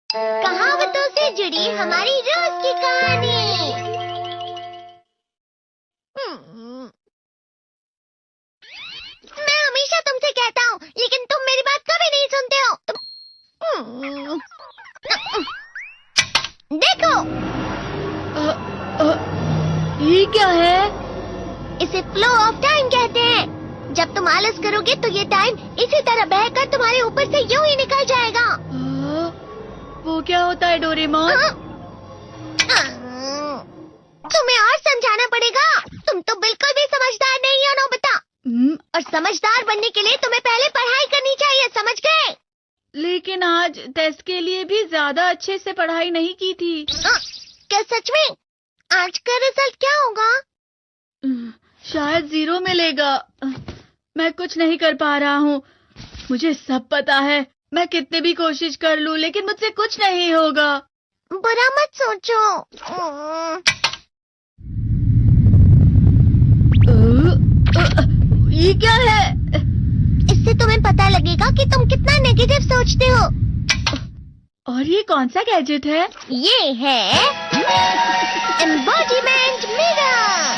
कहावतों से जुड़ी हमारी रोज की कहानी। मैं हमेशा तुमसे कहता हूँ, लेकिन तुम मेरी बात कभी नहीं सुनते हो। देखो, ये क्या है? इसे फ्लो ऑफ टाइम कहते हैं। जब तुम आलस करोगे तो ये टाइम इसी तरह बहकर तुम्हारे ऊपर से यूं ही निकल जाएगा। वो क्या होता है डोरेमोन? तुम्हें और समझाना पड़ेगा। तुम तो बिल्कुल भी समझदार नहीं हो नोबिता। और समझदार बनने के लिए तुम्हें पहले पढ़ाई करनी चाहिए, समझ गए? लेकिन आज टेस्ट के लिए भी ज्यादा अच्छे से पढ़ाई नहीं की थी। क्या सच में? आज का रिजल्ट क्या होगा? शायद 0 मिलेगा। मैं कुछ नहीं कर पा रहा हूँ। मुझे सब पता है। मैं कितने भी कोशिश कर लूँ, लेकिन मुझसे कुछ नहीं होगा। बुरा मत सोचो। ये क्या है? इससे तुम्हें पता लगेगा कि तुम कितना नेगेटिव सोचते हो। और ये कौन सा गैजेट है? ये है embodiment mirror.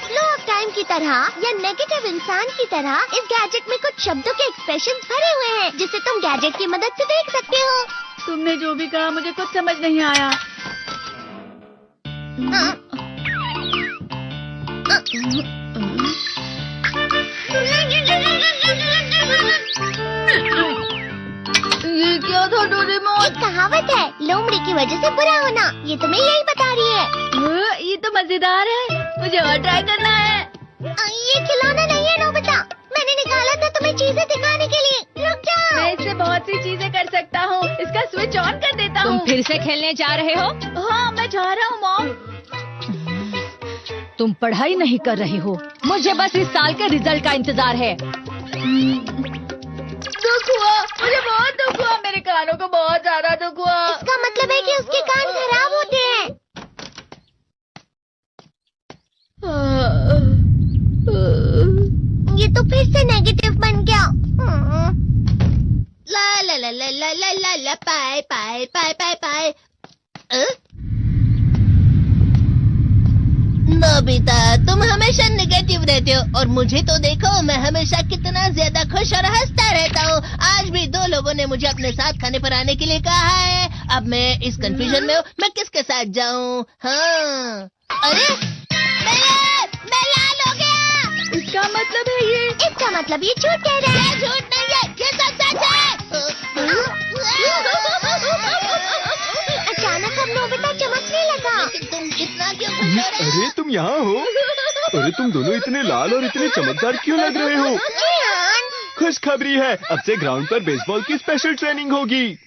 Flow of time की तरह या नेगेटिव इंसान की तरह इस गैजेट में कुछ शब्दों के एक्सप्रेशन भरे हुए हैं, जिसे तुम गैजेट की मदद से देख सकते हो। तुमने जो भी कहा मुझे कुछ समझ नहीं आया। ये क्या था डोरेमोन? एक कहावत है, लोमड़ी की वजह से बुरा होना। ये तुम्हें यही बता रही है। ये तो मजेदार है। मुझे और ट्राई करना है। ये खिलौना नहीं है नोबिता। मैंने निकाला था तुम्हें चीजें दिखाने के लिए। रुक जाओ। मैं इससे बहुत सी चीजें कर सकता हूँ। इसका स्विच ऑन कर देता हूँ। तुम फिर से खेलने जा रहे हो? हाँ, मैं जा रहा हूँ मॉम। तुम पढ़ाई नहीं कर रहे हो। मुझे बस इस साल के रिजल्ट का इंतजार है। दुख हुआ, मुझे बहुत दुख हुआ। मेरे कानों को बहुत ज्यादा दुख हुआ। इसका मतलब है कि उसके कान खराब होते हैं। ये तो फिर से नेगेटिव बन गया। ला ला ला ला ला ला ला ला पाए पाए पाए पाए पाए। नोबिता, तुम हमेशा नेगेटिव रहते हो और मुझे तो देखो, मैं हमेशा कितना ज्यादा खुश और हंसता रहता हूँ। आज भी 2 लोगों ने मुझे अपने साथ खाने पर आने के लिए कहा है। अब मैं इस कंफ्यूजन में हूँ, मैं किसके साथ जाऊँ? हाँ, अरे मैं लाल हो गया। इसका मतलब है ये? इसका मतलब ये झूठ कह रहा है। झूठ नहीं है, ये सब सच है। अचानक अब नोबिता चमकने लगा। तुम इतना क्यों खुश हो रहे हो? अरे तुम यहाँ हो? अरे तुम दोनों इतने लाल और इतने चमकदार क्यों लग रहे हो? खुशखबरी है, अब से ग्राउंड पर बेसबॉल की स्पेशल ट्रेनिंग होगी।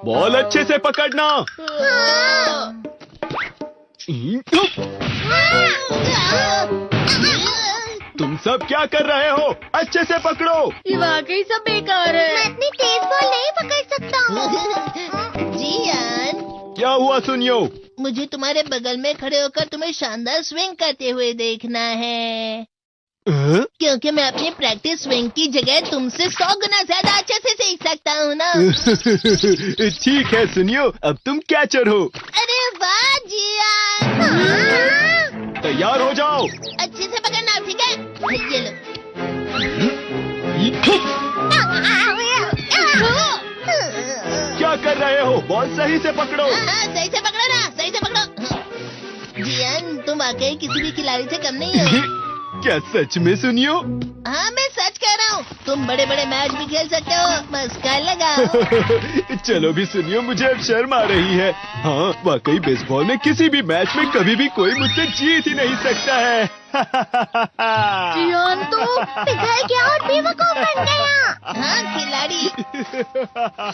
बॉल अच्छे से पकड़ना। तुम सब क्या कर रहे हो? अच्छे से पकड़ो। ये वाकई सब बेकार है। मैं इतनी तेज बॉल नहीं पकड़ सकता हूँ। जियान, क्या हुआ सुनियो? मुझे तुम्हारे बगल में खड़े होकर तुम्हें शानदार स्विंग करते हुए देखना है। क्योंकि मैं अपनी प्रैक्टिस स्विंग की जगह तुमसे 100 गुना ज्यादा अच्छे से सीख सकता हूँ ना। ठीक है सुनियो, अब तुम कैचर हो। अरे वाह जियान। तैयार हो जाओ। अच्छे से पकड़ना, ठीक है? ये लो। क्या कर रहे हो? बॉल सही से पकड़ो। सही से पकड़ो ना, सही से पकड़ो। जियान, तुम वाकई किसी भी खिलाड़ी से कम नहीं हो। क्या सच में सुनियो? हाँ, मैं सच कह रहा हूँ। तुम बड़े बड़े मैच भी खेल सकते हो, मस्का लगाओ। चलो भी सुनियो, मुझे अब शर्म आ रही है। हाँ, वाकई बेसबॉल में किसी भी मैच में कभी भी कोई मुझसे जीत ही नहीं सकता है। जियान तो पिघल गया और बेवकूफ बन गया। हाँ, खिलाड़ी।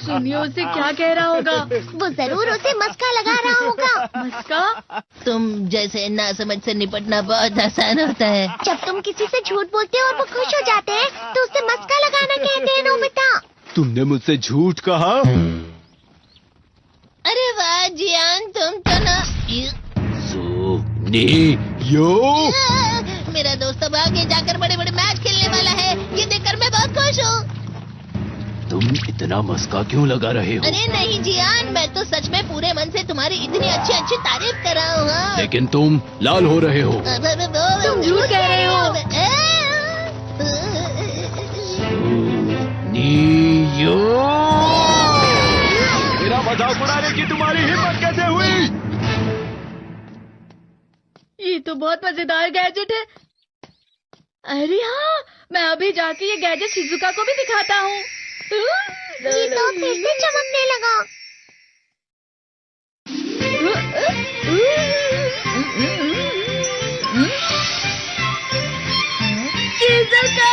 सुनियो उसे क्या कह रहा होगा? वो जरूर उसे मस्का लगा रहा होगा। मस्का? तुम जैसे नासमझ से निपटना बहुत आसान होता है। जब तुम किसी से झूठ बोलते हो और वो खुश हो जाते हैं, तो उसे मस्का लगाना कहते हैं नोबिता। तुमने मुझसे झूठ कहा? अरे वाह जियान, तुम तो ना। यो मेरा दोस्त अब आगे जाकर बड़े बड़े मैच खेलने वाला है। ये देखकर मैं बहुत खुश हूँ। तुम इतना मस्का क्यों लगा रहे हो? अरे नहीं जियान, मैं तो सच में पूरे मन से तुम्हारी इतनी अच्छी अच्छी तारीफ कर रहा हूँ। हाँ। लेकिन तुम लाल हो रहे हो। तुम झूठ कह रहे हो। नीयो, मेरा मजाक उड़ाने की तुम्हारी हिम्मत कैसे हुई? ये तो बहुत मजेदार गैजेट है। अरे हाँ, मैं अभी जाके ये गैजेट शिजुका को भी दिखाता हूँ। ये तो फिर से चमकने लगा। शिजुका!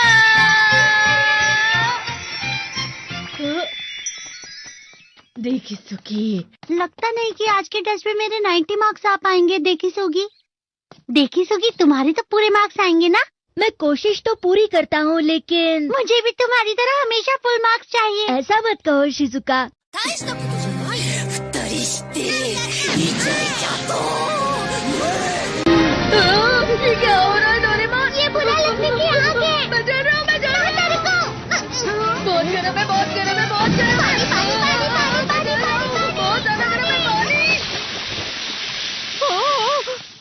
देखिसुकी, लगता नहीं कि आज के टेस्ट में मेरे 90 मार्क्स आ पाएंगे। देखिसुगी, तुम्हारे तो पूरे मार्क्स आएंगे ना? मैं कोशिश तो पूरी करता हूँ, लेकिन मुझे भी तुम्हारी तरह हमेशा फुल मार्क्स चाहिए। ऐसा मत कहो शिजुका। ये क्या हो रहा है डोरेमोन? ये बुरा लगने की आग है। मैं डर रहा हूँ, मैं डर रहा हूँ। बहुत गर्म है, बहुत गर्म है, बहुत गर्म है। बहुत ज्यादा गर्म है पानी।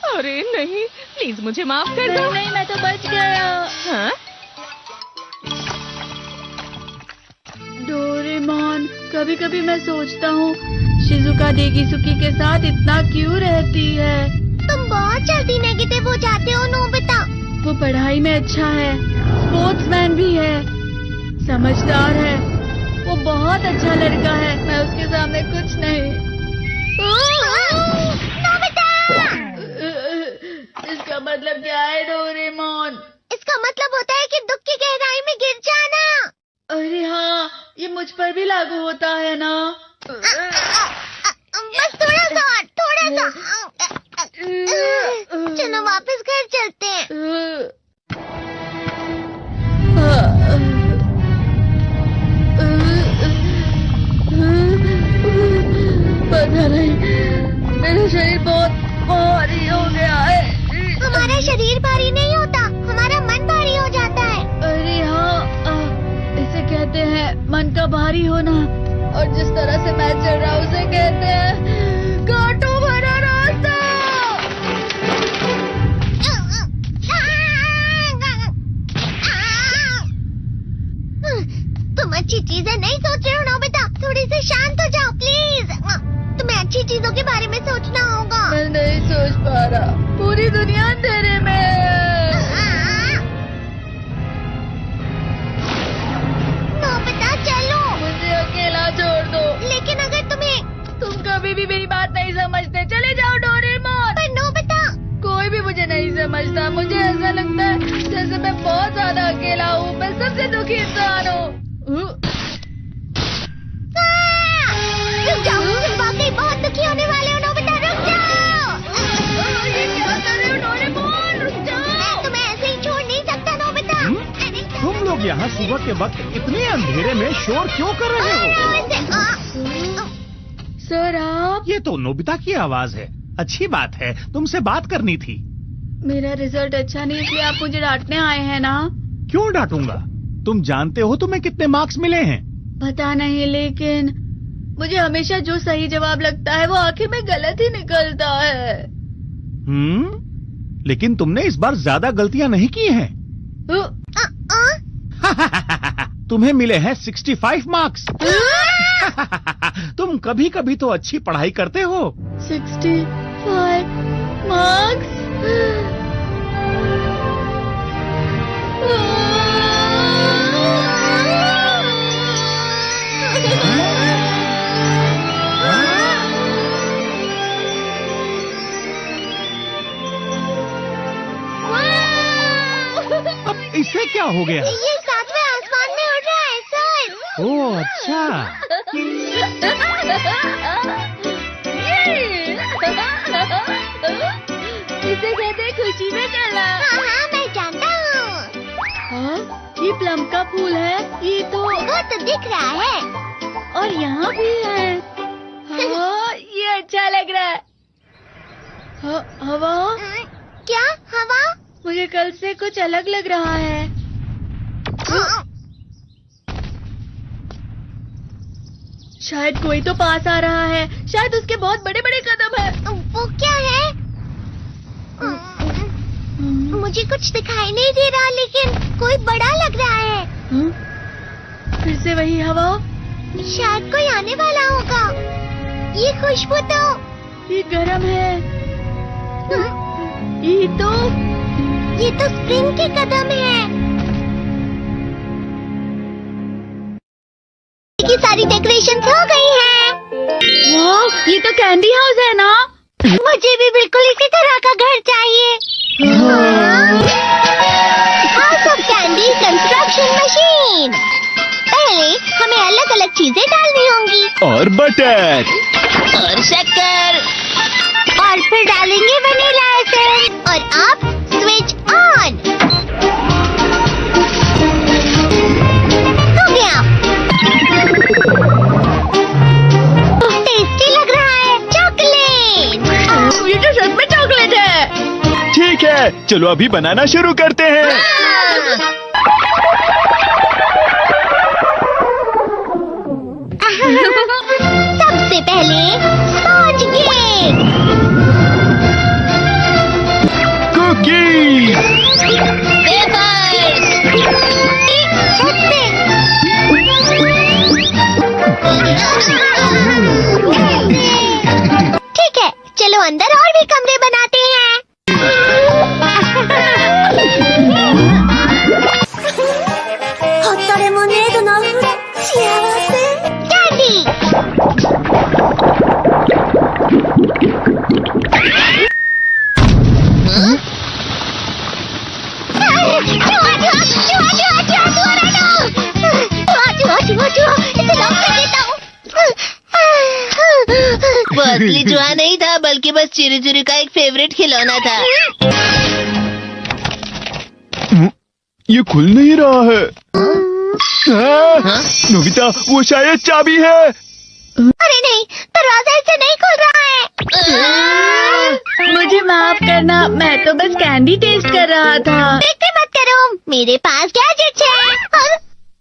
अरे नहीं, प्लीज मुझे माफ कर दो। नहीं, मैं तो बच गया। हाँ? डोरेमोन, कभी कभी मैं सोचता हूँ शिजुका देगिसुकी के साथ इतना क्यों रहती है। तुम बहुत जल्दी नेगेटिव हो जाते हो नोबिता। वो पढ़ाई में अच्छा है, स्पोर्ट्समैन भी है, समझदार है, वो बहुत अच्छा लड़का है। मैं उसके सामने कुछ नहीं। नोबिता! इसका मतलब क्या है डोरेमोन? इसका मतलब होता है कि दुख की गहराई में गिर जाना। अरे हाँ, ये मुझ पर भी लागू होता है ना। बस थोड़ा सा, थोड़ा सा। चलो वापस घर चलते हैं। पता नहीं, मेरा शरीर बहुत भारी हो गया है। हमारा शरीर भारी नहीं होता, हमारा मन भारी हो जाता है। अरे हाँ, इसे कहते हैं मन का भारी होना। और जिस तरह से मैं चल रहा हूँ उसे कहते हैं कांटों भरा रास्ता। तुम अच्छी चीजें नहीं सोच रहे हो नोबिता, थोड़ी सी शांत हो जाओ प्लीज। तुम्हें अच्छी चीजों के बारे में सोचना होगा। मैं नहीं सोच पा रहा, पूरी दुनिया अंधेरे में है। नोबिता चलो। मुझे अकेला छोड़ दो। लेकिन अगर तुम कभी भी मेरी बात नहीं समझते, चले जाओ डोरेमोन। पर नोबिता, कोई भी मुझे नहीं समझता। मुझे ऐसा लगता है जैसे मैं बहुत ज्यादा अकेला हूँ, मैं सबसे दुखी इंसान हूँ। रुक जाओ, तुम वाकई बहुत दुखी होने वाले हो नोबिता, रुक जाओ। ये क्या कर रहे हो डोरेमोन? रुक जाओ। मैं तुम्हें ऐसे ही छोड़ नहीं सकता नोबिता। अरे तुम लोग यहाँ सुबह के वक्त इतने अंधेरे में शोर क्यों कर रहे हो? सर आप? ये तो नोबिता की आवाज है। अच्छी बात है, तुमसे बात करनी थी। मेरा रिजल्ट अच्छा नहीं, इसलिए आप मुझे डांटने आए हैं ना? क्यों डांटूंगा? तुम जानते हो तुम्हें कितने मार्क्स मिले हैं? पता नहीं, लेकिन मुझे हमेशा जो सही जवाब लगता है वो आखिर में गलत ही निकलता है। लेकिन तुमने इस बार ज्यादा गलतियां नहीं की हैं। तुम्हें मिले हैं 65 मार्क्स। तुम कभी कभी तो अच्छी पढ़ाई करते हो। 65 मार्क्स? अब इसे क्या हो गया? ये सातवें आसमान में उड़ रहा है सर। ओह अच्छा। इसे कहते हैं खुशी में चला। हाँ हाँ मैं जानता हूँ। हाँ, ये प्लम का फूल है। ये तो वो तो दिख रहा है। और यहाँ भी है। हाँ, ये अच्छा लग रहा है। हवा? क्या हवा? मुझे कल से कुछ अलग लग रहा है। शायद कोई तो पास आ रहा है। शायद उसके बहुत बड़े बड़े कदम है। वो क्या है? मुझे कुछ दिखाई नहीं दे रहा, लेकिन कोई बड़ा लग रहा है। फिर से वही हवा। शायद कोई आने वाला होगा। ये खुशबू तो ये गरम है। ये तो स्प्रिंग के कदम है। की सारी डेकोरेशंस हो गई हैं। वाह, ये तो कैंडी हाउस है ना? मुझे भी बिल्कुल इसी तरह का घर चाहिए। House of candy construction machine. पहले हमें अलग अलग चीजें डालनी होंगी। और बटर और शक्कर। और फिर डालेंगे वनीला एसेंस। और अब स्विच ऑन। हो गया। टेस्टी लग रहा है। चॉकलेट। ये तो सच में चॉकलेट है। ठीक है, चलो अभी बनाना शुरू करते हैं। सबसे पहले स्पॉन्ज केक, कुकीज, वेफर्स। छत से। ठीक है, चलो अंदर और भी कमरे बनाते हैं। कैंडी। वो असली जुआ नहीं था, बल्कि बस चिरी चिरी का एक फेवरेट खिलौना था। ये खुल नहीं रहा है। नोबिता, वो शायद चाबी है। अरे नहीं, दरवाजा ऐसे नहीं खुल रहा है। मुझे माफ करना, मैं तो बस कैंडी टेस्ट कर रहा था। देखते मत करो, मेरे पास गैजेट्स है।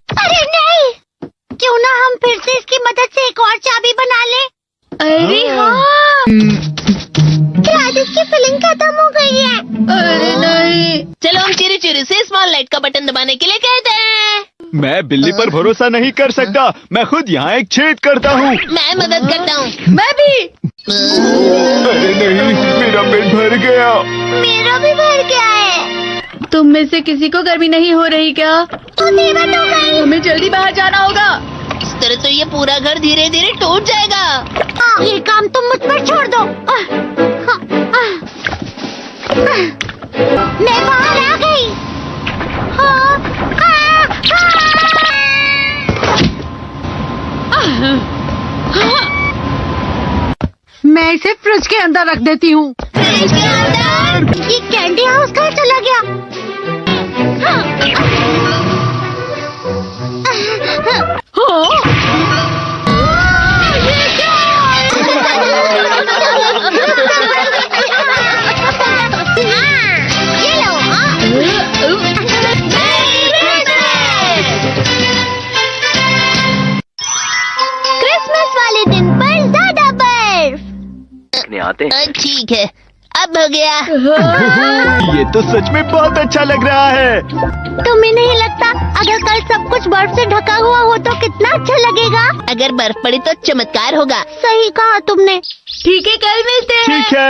अरे नहीं, क्यों ना हम फिर से इसकी मदद से एक और चाबी बना ले। अरे हाँ। शायद इसकी फिलिंग खत्म हो गई है। अरे नहीं। चलो हम चिरी चिरी से स्मॉल लाइट का बटन दबाने के लिए कहते हैं। मैं बिल्ली पर भरोसा नहीं कर सकता। मैं खुद यहाँ एक छेद करता हूँ। मैं मदद करता हूँ। मैं भी। अरे नहीं, मेरा पेट भर गया। मेरा भी भर गया है। तुम में से किसी को गर्मी नहीं हो रही क्या? मुसीबत हो गई। हमें जल्दी बाहर जाना होगा। इस तरह तो ये पूरा घर धीरे धीरे टूट जाएगा। ये काम तुम मुझ पर छोड़ दो। मैं बाहर आ गई। मैं इसे फ्रिज के अंदर रख देती हूँ। फ्रिज के अंदर? ये कैंडी हाउस कहाँ चला गया? ये लो। क्रिसमस वाले दिन पर ज्यादा बर्फ। ठीक है, अब हो गया। ये तो सच में बहुत अच्छा लग रहा है। तुम्हें नहीं लगता अगर कल सब कुछ बर्फ से ढका हुआ हो तो कितना अच्छा लगेगा? अगर बर्फ पड़ी तो चमत्कार होगा। सही कहा तुमने। ठीक है, कल मिलते हैं। ठीक है।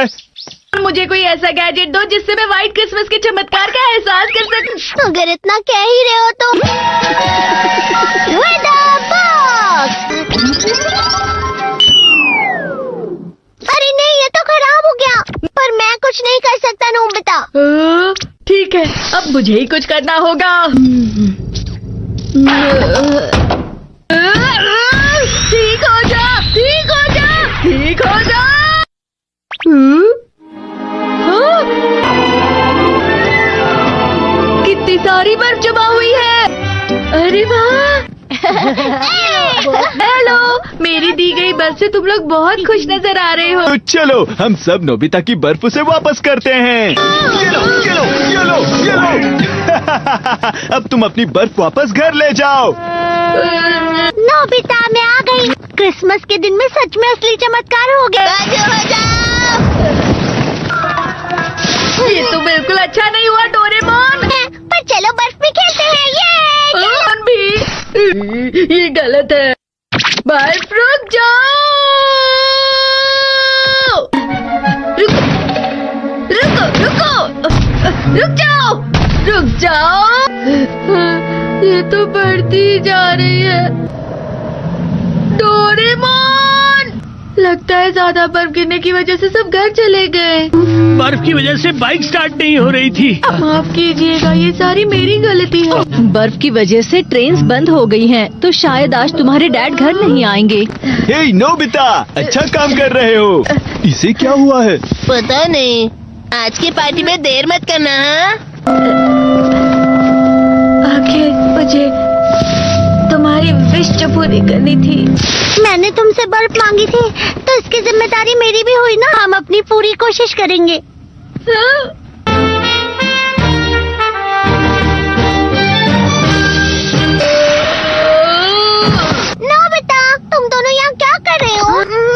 मुझे कोई ऐसा गैजेट दो जिससे मैं व्हाइट क्रिसमस के चमत्कार का एहसास कर सकूं। अगर इतना कह ही रहे हो तो वेदर बॉक्स। अरे नहीं, ये तो खराब हो गया। पर मैं कुछ नहीं कर सकता नोबिता। ठीक है, अब मुझे ही कुछ करना होगा। ठीक हो जा, ठीक हो जा, ठीक हो जा। कितनी सारी बर्फ जमा हुई है। अरे वाह। हेलो, मेरी दी गई बर्फ से तुम लोग बहुत खुश नजर आ रहे हो। तो चलो हम सब नोबिता की बर्फ उसे वापस करते हैं। ये लो, ये लो, ये लो, ये लो। अब तुम अपनी बर्फ वापस घर ले जाओ। नोबिता, मैं आ गई। क्रिसमस के दिन में सच में असली चमत्कार हो गया। बाजू हो जाओ। ये तो बिल्कुल अच्छा नहीं हुआ डोरेमोन। पर चलो बर्फ में खेलते हैं। ये डोरेमोन भी ये गलत है। बर्फ रुक जाओ। रुक जाओ। रुक जाओ। ये तो बढ़ती जा रही है। डोरेमोन, लगता है ज्यादा बर्फ गिरने की वजह से सब घर चले गए। बर्फ की वजह से बाइक स्टार्ट नहीं हो रही थी। माफ कीजिएगा, ये सारी मेरी गलती है। बर्फ की वजह से ट्रेन्स बंद हो गई हैं, तो शायद आज तुम्हारे डैड घर नहीं आएंगे। हे नोबिता, अच्छा काम कर रहे हो। इसे क्या हुआ है? पता नहीं, आज की पार्टी में देर मत करना। हाँ? आखिर मुझे तुम्हारी विश जो पूरी करनी थी। मैंने तुमसे बर्फ मांगी थी, तो इसकी जिम्मेदारी मेरी भी हुई ना। हम अपनी पूरी कोशिश करेंगे। नोबिता, तुम दोनों यहाँ क्या कर रहे हो?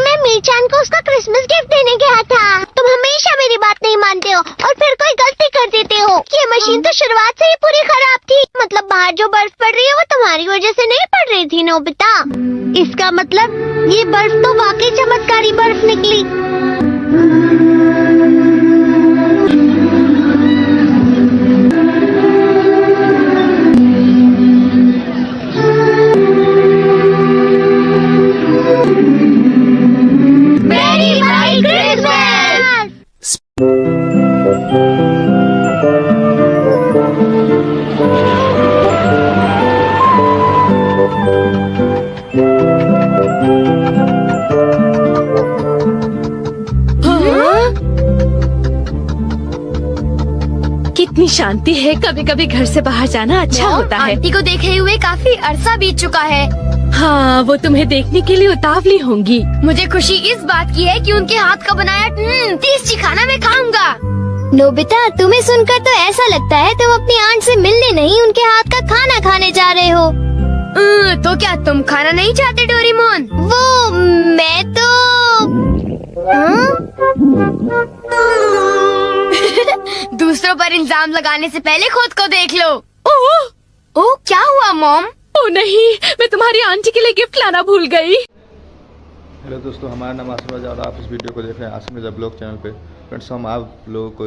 मैं मीरचान को उसका क्रिसमस गिफ्ट देने गया था। तुम हमेशा मेरी बात नहीं मानते हो और फिर कोई गलती कर देते हो। ये मशीन तो शुरुआत से ही पूरी खराब थी। मतलब बाहर जो बर्फ पड़ रही है वो तुम्हारी वजह से नहीं पड़ रही थी नोबिता। इसका मतलब ये बर्फ तो वाकई चमत्कारी बर्फ निकली। मेरी भाई क्रिसमस। कितनी शांति है। कभी कभी घर से बाहर जाना अच्छा होता है। आंटी को देखे हुए काफी अरसा बीत चुका है। हाँ, वो तुम्हें देखने के लिए उतावली होंगी। मुझे खुशी इस बात की है कि उनके हाथ का बनाया टेस्टी खाना मैं खाऊंगा। नोबिता, तुम्हें सुनकर तो ऐसा लगता है तुम अपनी आंट से मिलने नहीं, उनके हाथ का खाना खाने जा रहे हो। तो क्या तुम खाना नहीं चाहते डोरेमोन? वो मैं तो दूसरों पर इल्जाम लगाने से पहले खुद को देख लो। ओह, क्या हुआ मॉम? ओ नहीं, मैं तुम्हारी आंटी के लिए गिफ्ट लाना भूल गई। हेलो दोस्तों, हमारा नाम आशीर्वाद और आप इस वीडियो को देख रहे हैं आसिम रजा ब्लॉग चैनल पे। फ्रेंड्स, हम आप लोगों को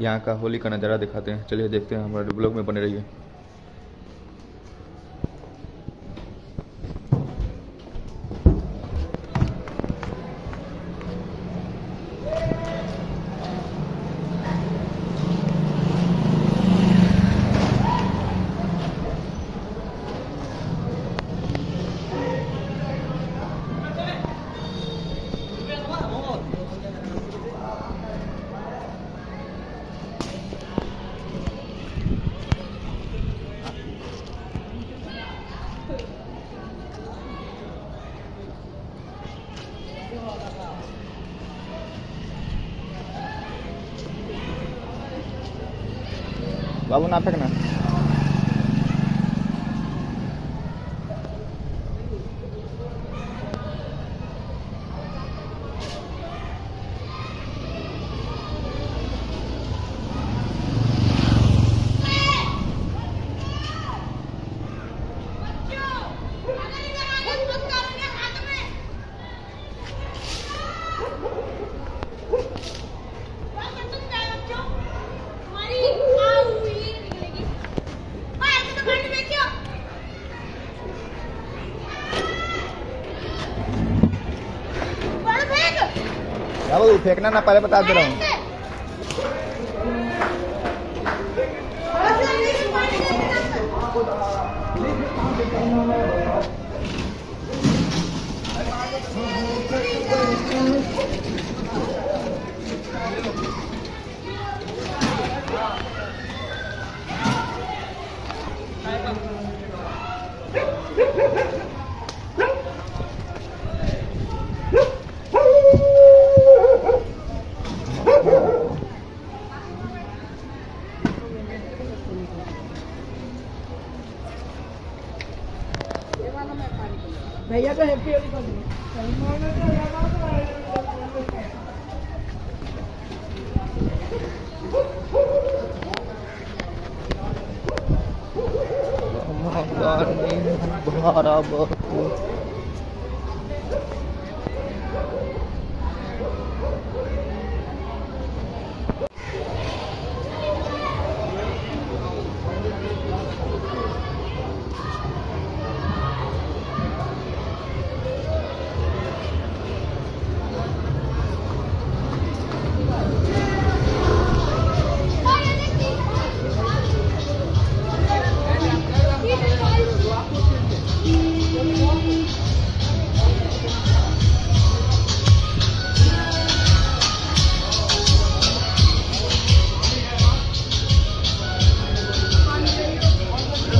यहाँ का होली का नज़ारा दिखाते हैं। चलिए देखते हैं, हमारे ब्लॉग में बने रहिए। बाबू ना फेंकना। बाबू फेंकना ना, पहले बता दे रहा हूँ। भैया को हैप्पी होली कर दो।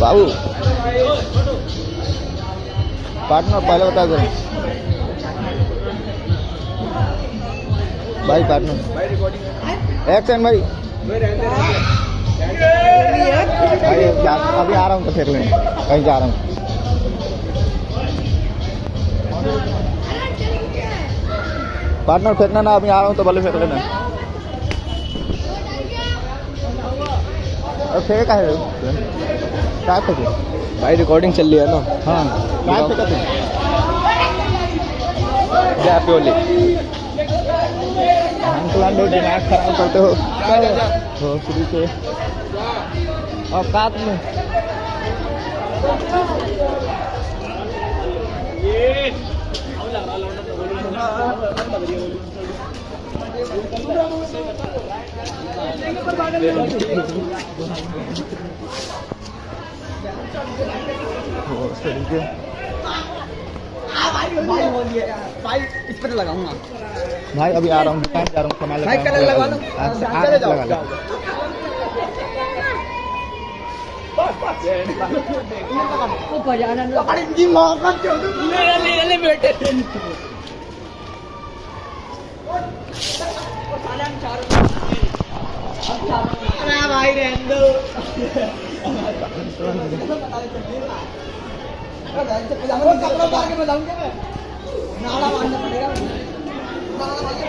बाबू पार्टनर पहले बता दो भाई। पार्टनर एक्शन भाई। भाई अभी आ रहा हूँ तो फिर कहीं जा रहा हूँ। पार्टनर फेंकना ना, अभी आ रहा हूँ तो भले फेंक लेना। और फेंका है क्या फेंके भाई? रिकॉर्डिंग चल रही है ना। हाँ क्या फेंका तुम? क्या प्योली अंकल दिमाग खराब करते हो शुरू से औकात में। भाई इस पर लगाऊंगा भाई। अभी आ रहा हूँ, जा रहा हूँ, कमाल भाई कलर लगा लो। चले जाओ लगा लो। वो बजाना ना अरे जी मौका क्यों ले बेटे। अरे भाई रहने दो। कपड़ा मार के बजाऊंगा मैं। नाड़ा मारना पड़ेगा। नाड़ा मार के